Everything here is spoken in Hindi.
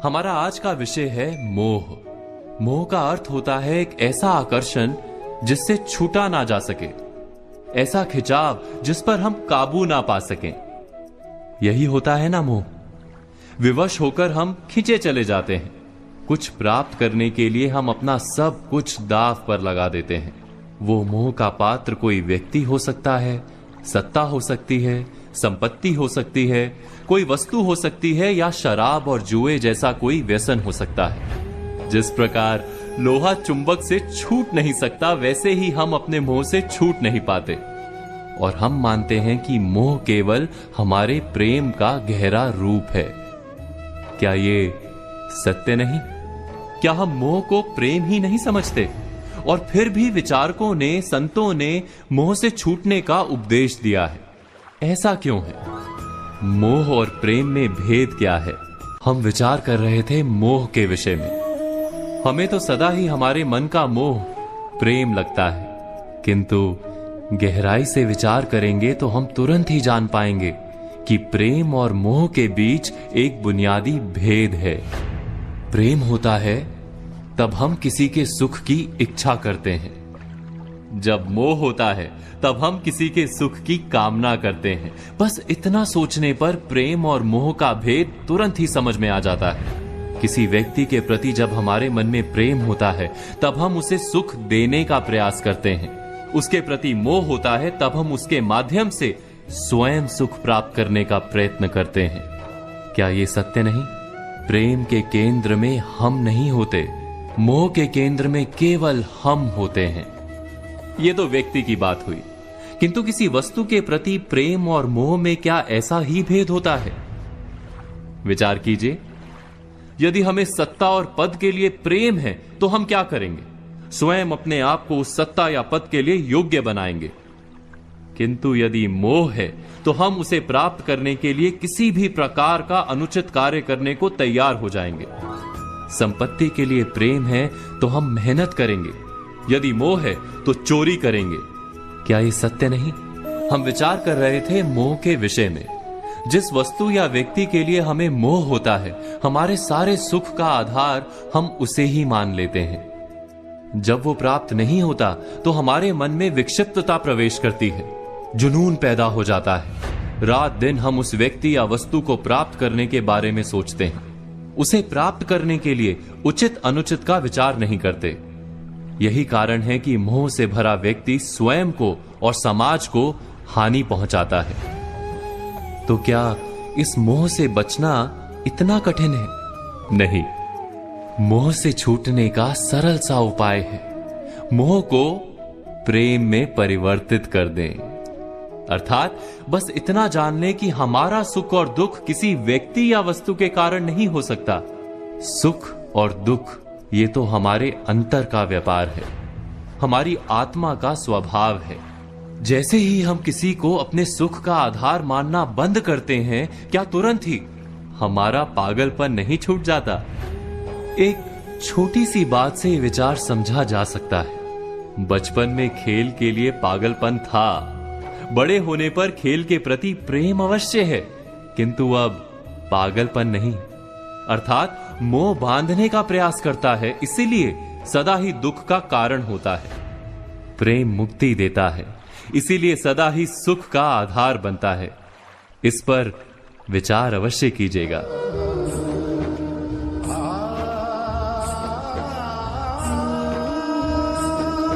हमारा आज का विषय है मोह। मोह का अर्थ होता है एक ऐसा आकर्षण जिससे छूटा ना जा सके, ऐसा खिंचाव जिस पर हम काबू ना पा सकें। यही होता है ना मोह। विवश होकर हम खींचे चले जाते हैं। कुछ प्राप्त करने के लिए हम अपना सब कुछ दांव पर लगा देते हैं। वो मोह का पात्र कोई व्यक्ति हो सकता है, सत्ता हो सकती है, संपत्ति हो सकती है, कोई वस्तु हो सकती है, या शराब और जुए जैसा कोई व्यसन हो सकता है। जिस प्रकार लोहा चुंबक से छूट नहीं सकता, वैसे ही हम अपने मोह से छूट नहीं पाते। और हम मानते हैं कि मोह केवल हमारे प्रेम का गहरा रूप है। क्या ये सत्य नहीं? क्या हम मोह को प्रेम ही नहीं समझते? और फिर भी विचारकों ने, संतों ने मोह से छूटने का उपदेश दिया है। ऐसा क्यों है? मोह और प्रेम में भेद क्या है? हम विचार कर रहे थे मोह के विषय में। हमें तो सदा ही हमारे मन का मोह प्रेम लगता है, किंतु गहराई से विचार करेंगे तो हम तुरंत ही जान पाएंगे कि प्रेम और मोह के बीच एक बुनियादी भेद है। प्रेम होता है तब हम किसी के सुख की इच्छा करते हैं, जब मोह होता है तब हम किसी के सुख की कामना करते हैं। बस इतना सोचने पर प्रेम और मोह का भेद तुरंत ही समझ में आ जाता है। किसी व्यक्ति के प्रति जब हमारे मन में प्रेम होता है तब हम उसे सुख देने का प्रयास करते हैं। उसके प्रति मोह होता है तब हम उसके माध्यम से स्वयं सुख प्राप्त करने का प्रयत्न करते हैं। क्या ये सत्य नहीं? प्रेम के केंद्र में हम नहीं होते, मोह के केंद्र में केवल हम होते हैं। ये तो व्यक्ति की बात हुई, किंतु किसी वस्तु के प्रति प्रेम और मोह में क्या ऐसा ही भेद होता है? विचार कीजिए। यदि हमें सत्ता और पद के लिए प्रेम है तो हम क्या करेंगे? स्वयं अपने आप को उस सत्ता या पद के लिए योग्य बनाएंगे। किंतु यदि मोह है तो हम उसे प्राप्त करने के लिए किसी भी प्रकार का अनुचित कार्य करने को तैयार हो जाएंगे। संपत्ति के लिए प्रेम है तो हम मेहनत करेंगे, यदि मोह है तो चोरी करेंगे। क्या ये सत्य नहीं? हम विचार कर रहे थे मोह के विषय में। जिस वस्तु या व्यक्ति के लिए हमें मोह होता है, हमारे सारे सुख का आधार हम उसे ही मान लेते हैं। जब वो प्राप्त नहीं होता तो हमारे मन में विक्षिप्तता प्रवेश करती है, जुनून पैदा हो जाता है। रात दिन हम उस व्यक्ति या वस्तु को प्राप्त करने के बारे में सोचते हैं। उसे प्राप्त करने के लिए उचित अनुचित का विचार नहीं करते। यही कारण है कि मोह से भरा व्यक्ति स्वयं को और समाज को हानि पहुंचाता है। तो क्या इस मोह से बचना इतना कठिन है? नहीं, मोह से छूटने का सरल सा उपाय है। मोह को प्रेम में परिवर्तित कर दें। अर्थात बस इतना जान लें कि हमारा सुख और दुख किसी व्यक्ति या वस्तु के कारण नहीं हो सकता। सुख और दुख ये तो हमारे अंतर का व्यापार है, हमारी आत्मा का स्वभाव है। जैसे ही हम किसी को अपने सुख का आधार मानना बंद करते हैं, क्या तुरंत ही हमारा पागलपन नहीं छूट जाता? एक छोटी सी बात से विचार समझा जा सकता है। बचपन में खेल के लिए पागलपन था, बड़े होने पर खेल के प्रति प्रेम अवश्य है, किंतु अब पागलपन नहीं। अर्थात मोह बांधने का प्रयास करता है, इसीलिए सदा ही दुख का कारण होता है। प्रेम मुक्ति देता है, इसीलिए सदा ही सुख का आधार बनता है। इस पर विचार अवश्य कीजिएगा।